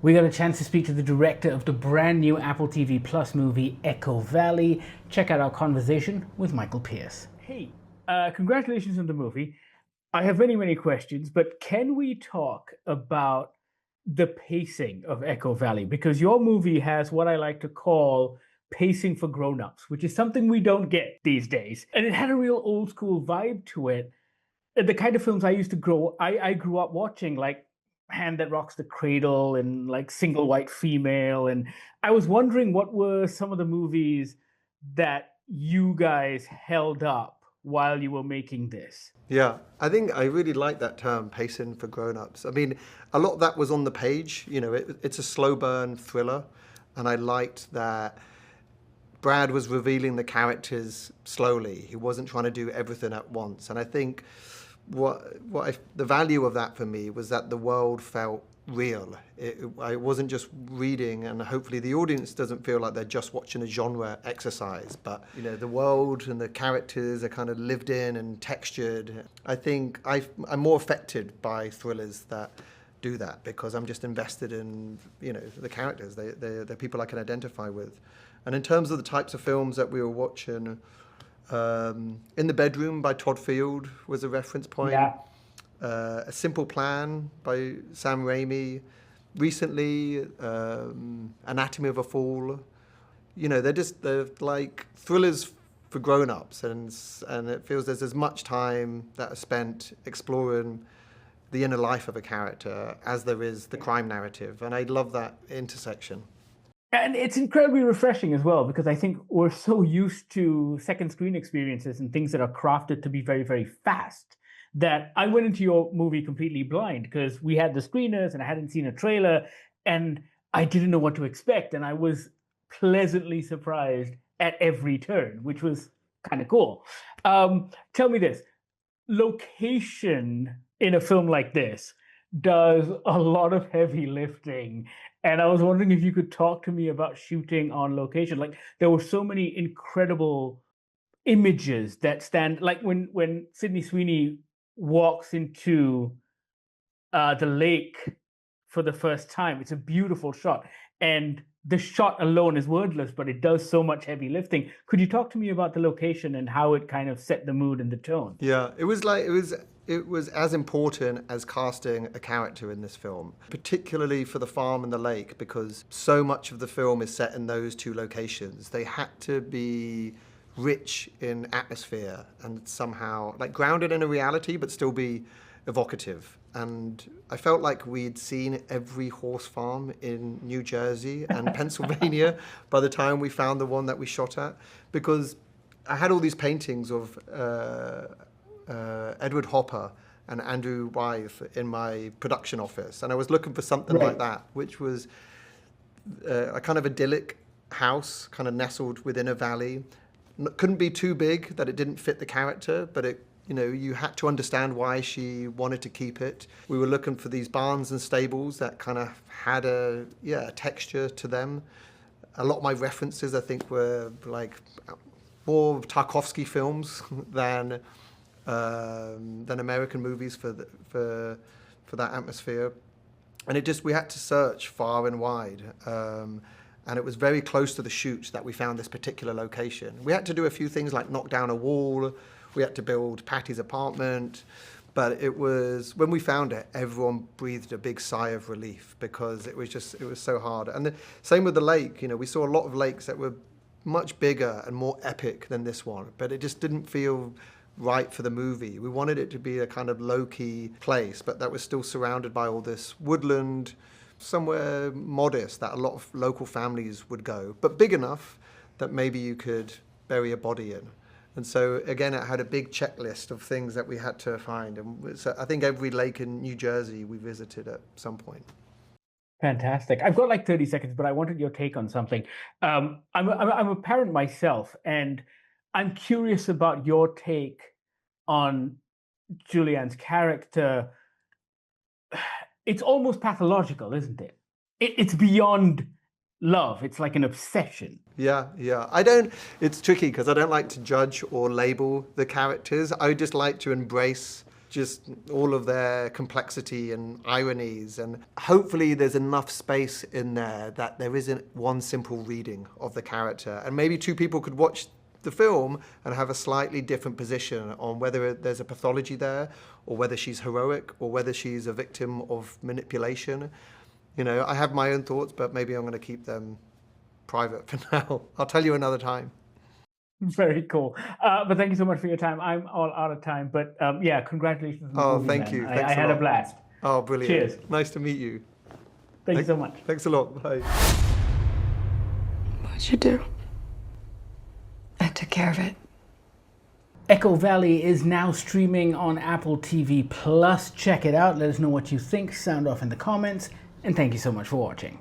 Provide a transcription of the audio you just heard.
We got a chance to speak to the director of the brand new Apple TV Plus movie, Echo Valley. Check out our conversation with Michael Pearce. Hey, congratulations on the movie. I have many, many questions, but can we talk about the pacing of Echo Valley? Because your movie has what I like to call pacing for grown-ups, which is something we don't get these days. And it had a real old school vibe to it. The kind of films I used to I grew up watching, like Hand That Rocks the Cradle and like Single White Female. And I was wondering what were some of the movies that you guys held up while you were making this? Yeah, I think I really like that term, pacing for grown-ups. I mean, a lot of that was on the page. It's a slow burn thriller, and I liked that Brad was revealing the characters slowly. He wasn't trying to do everything at once. And I think the value of that for me was that the world felt real. I wasn't just reading, and hopefully the audience doesn't feel like they're just watching a genre exercise, but the world and the characters are kind of lived in and textured. I think I'm more affected by thrillers that do that because I'm just invested in the characters. They're people I can identify with. And in terms of the types of films that we were watching, In the Bedroom by Todd Field was a reference point. Yeah. A Simple Plan by Sam Raimi. Recently, Anatomy of a Fall. They're like thrillers for grown-ups, and it feels there's as much time that is spent exploring the inner life of a character as there is the crime narrative, and I love that intersection. And it's incredibly refreshing as well, because I think we're so used to second screen experiences and things that are crafted to be very, very fast that I went into your movie completely blind because we had the screeners and I hadn't seen a trailer and I didn't know what to expect. And I was pleasantly surprised at every turn, which was kind of cool. Tell me this, location in a film like this does a lot of heavy lifting. And I was wondering if you could talk to me about shooting on location. Like there were so many incredible images that stand, like when Sydney Sweeney walks into the lake for the first time. It's a beautiful shot. And the shot alone is wordless, but it does so much heavy lifting. Could you talk to me about the location and how it kind of set the mood and the tone? Yeah, it was as important as casting a character in this film, particularly for the farm and the lake, because so much of the film is set in those two locations. They had to be rich in atmosphere and somehow like grounded in a reality, but still be evocative. And I felt like we'd seen every horse farm in New Jersey and Pennsylvania by the time we found the one that we shot at, because I had all these paintings of Edward Hopper and Andrew Wythe in my production office, and I was looking for something like that, which was a kind of idyllic house, kind of nestled within a valley. Couldn't be too big that it didn't fit the character, but you had to understand why she wanted to keep it. We were looking for these barns and stables that kind of had a texture to them. A lot of my references, I think, were like more Tarkovsky films than American movies for that atmosphere. And we had to search far and wide. And it was very close to the shoot that we found this particular location. We had to do a few things like knock down a wall. We had to build Patty's apartment. But it was, when we found it, everyone breathed a big sigh of relief because it was so hard. And the same with the lake. We saw a lot of lakes that were much bigger and more epic than this one, but it just didn't feel right for the movie. We wanted it to be a kind of low-key place, but that was still surrounded by all this woodland, somewhere modest that a lot of local families would go, but big enough that maybe you could bury a body in. And so, again, it had a big checklist of things that we had to find. And so I think every lake in New Jersey we visited at some point. Fantastic. I've got like 30 seconds, but I wanted your take on something. I'm a parent myself, and I'm curious about your take on Julianne's character. It's almost pathological, isn't it? It's beyond love. It's like an obsession. Yeah. It's tricky because I don't like to judge or label the characters. I just like to embrace just all of their complexity and ironies. And hopefully there's enough space in there that there isn't one simple reading of the character. And maybe two people could watch the film and have a slightly different position on whether there's a pathology there, or whether she's heroic, or whether she's a victim of manipulation. You know, I have my own thoughts, but maybe I'm going to keep them private for now. I'll tell you another time. Very cool. But thank you so much for your time. I'm all out of time, but yeah, congratulations on the Oh, movie, thank man. you. I Thanks a had a lot. blast. Oh, brilliant. Cheers. Nice to meet you. Thank you so much. Thanks a lot. Bye. What'd you do? I took care of it. Echo Valley is now streaming on Apple TV Plus. Check it out. Let us know what you think. Sound off in the comments. And thank you so much for watching.